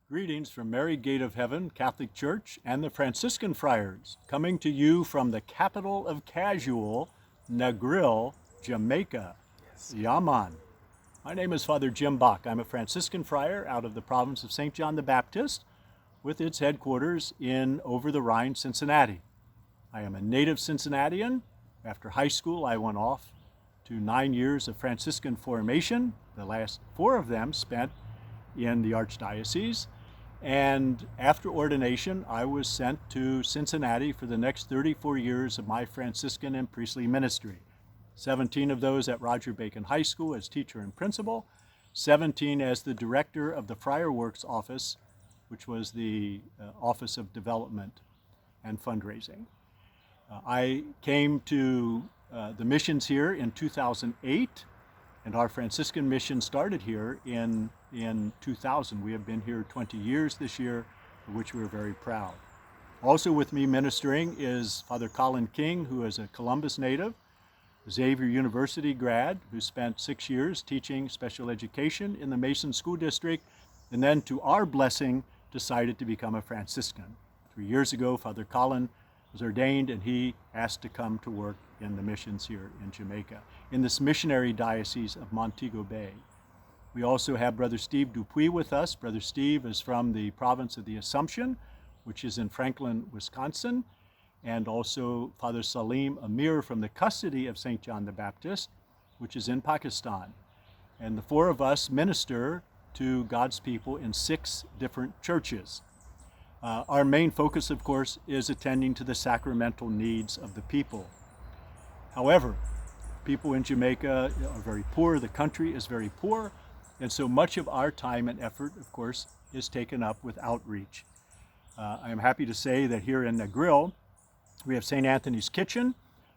Greetings from Mary Gate of Heaven Catholic Church and the Franciscan friars, coming to you from the capital of casual, Negril, Jamaica. Yaman. My name is Father Jim Bock. I'm a Franciscan friar out of the province of St. John the Baptist, with its headquarters in over the Rhine, Cincinnati. I am a native Cincinnatian. After high school, I went off to 9 years of Franciscan formation, the last 4 of them spent in the Archdiocese. And after ordination, I was sent to Cincinnati for the next 34 years of my Franciscan and priestly ministry. 17 of those at Roger Bacon High School as teacher and principal, 17 as the director of the Friar Works office, which was the Office of Development and Fundraising. I came to the missions here in 2008, and our Franciscan mission started here in 2000. We have been here 20 years this year, for which we're very proud. Also with me ministering is Father Colin King, who is a Columbus native, Xavier University grad, who spent 6 years teaching special education in the Mason School District, and then to our blessing decided to become a Franciscan. 3 years ago, Father Colin was ordained, and he asked to come to work in the missions here in Jamaica, in this missionary Diocese of Montego Bay. We also have Brother Steve Dupuis with us. Brother Steve is from the province of the Assumption, which is in Franklin, Wisconsin, and also Father Salim Amir from the custody of St. John the Baptist, which is in Pakistan. And the 4 of us minister to God's people in 6 different churches. Our main focus, of course, is attending to the sacramental needs of the people. However, people in Jamaica are very poor, the country is very poor, and so much of our time and effort, of course, is taken up with outreach. I am happy to say that here in Negril, we have St. Anthony's Kitchen,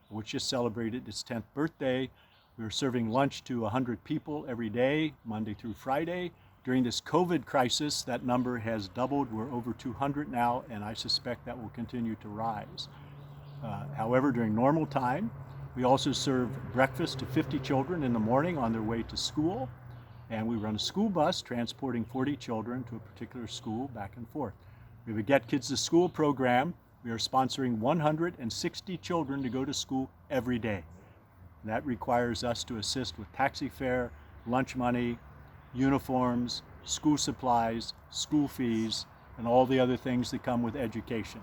which just celebrated its 10th birthday. We are serving lunch to 100 people every day, Monday through Friday. During this COVID crisis, that number has doubled. We're over 200 now, and I suspect that will continue to rise. However, during normal time, we also serve breakfast to 50 children in the morning on their way to school, and we run a school bus transporting 40 children to a particular school back and forth. We have a Get Kids to School program. We are sponsoring 160 children to go to school every day. And that requires us to assist with taxi fare, lunch money, uniforms, school supplies, school fees, and all the other things that come with education.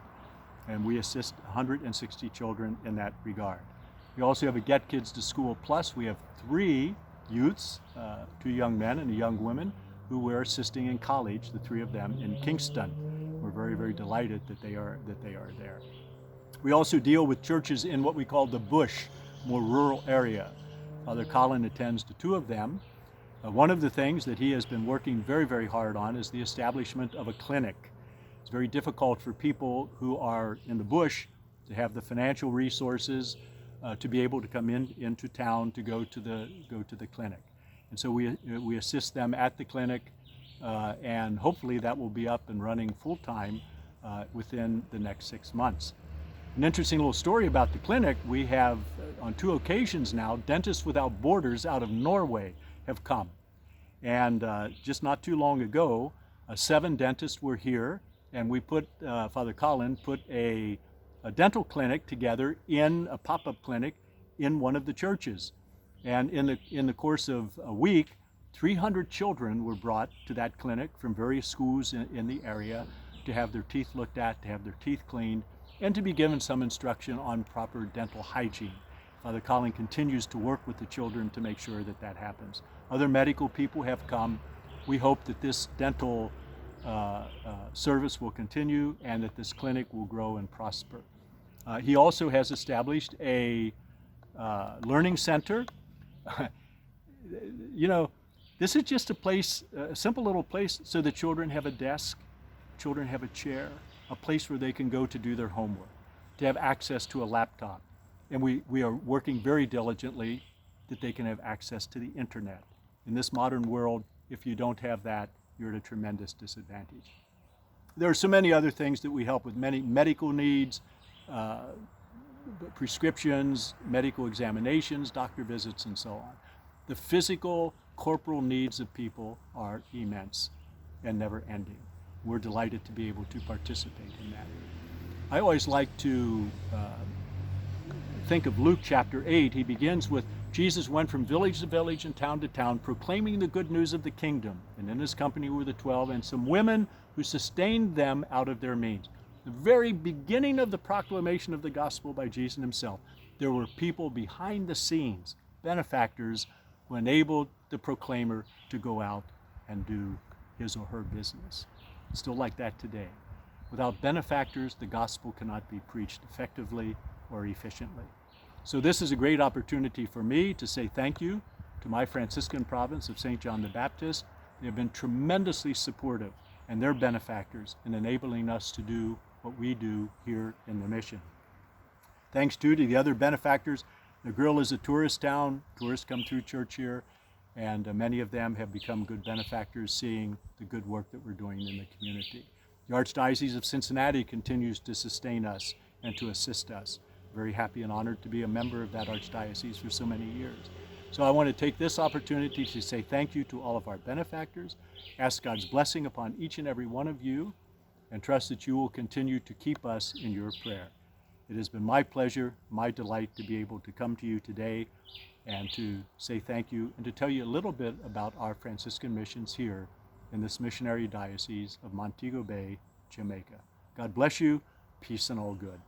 And we assist 160 children in that regard. We also have a Get Kids to School Plus. We have 3 youths, 2 young men and a young woman, who we're assisting in college, the 3 of them in Kingston. We're very, very delighted that they are there. We also deal with churches in what we call the bush, more rural area. Father Colin attends to 2 of them. One of the things that he has been working very, very hard on is the establishment of a clinic. It's very difficult for people who are in the bush to have the financial resources to be able to come into town to go to the clinic. And so we assist them at the clinic, and hopefully that will be up and running full time within the next 6 months. An interesting little story about the clinic: we have on 2 occasions now, Dentists Without Borders out of Norway have come. And just not too long ago, 7 dentists were here, and we Father Colin put a dental clinic together in a pop-up clinic in one of the churches. And in the course of a week, 300 children were brought to that clinic from various schools in the area to have their teeth looked at, to have their teeth cleaned, and to be given some instruction on proper dental hygiene. Father Colin continues to work with the children to make sure that that happens. Other medical people have come. We hope that this dental service will continue and that this clinic will grow and prosper. He also has established a learning center. You know, this is just a place, a simple little place, so the children have a desk, children have a chair, a place where they can go to do their homework, to have access to a laptop. And we are working very diligently that they can have access to the internet. In this modern world, if you don't have that, you're at a tremendous disadvantage. There are so many other things that we help with: many medical needs, prescriptions, medical examinations, doctor visits, and so on. The physical, corporal needs of people are immense and never ending. We're delighted to be able to participate in that. I always like to think of Luke chapter 8. He begins with, Jesus went from village to village and town to town, proclaiming the good news of the kingdom. And in his company were the 12 and some women who sustained them out of their means. The very beginning of the proclamation of the gospel by Jesus himself, there were people behind the scenes, benefactors, who enabled the proclaimer to go out and do his or her business. Still like that today. Without benefactors, the gospel cannot be preached effectively or efficiently. So this is a great opportunity for me to say thank you to my Franciscan province of St. John the Baptist. They have been tremendously supportive, and they're benefactors in enabling us to do what we do here in the mission. Thanks too to the other benefactors. Negril is a tourist town. Tourists come through church here, and many of them have become good benefactors, seeing the good work that we're doing in the community. The Archdiocese of Cincinnati continues to sustain us and to assist us. Very happy and honored to be a member of that Archdiocese for so many years. So I want to take this opportunity to say thank you to all of our benefactors, ask God's blessing upon each and every one of you, and trust that you will continue to keep us in your prayer. It has been my pleasure, my delight to be able to come to you today and to say thank you and to tell you a little bit about our Franciscan missions here in this missionary diocese of Montego Bay, Jamaica. God bless you. Peace and all good.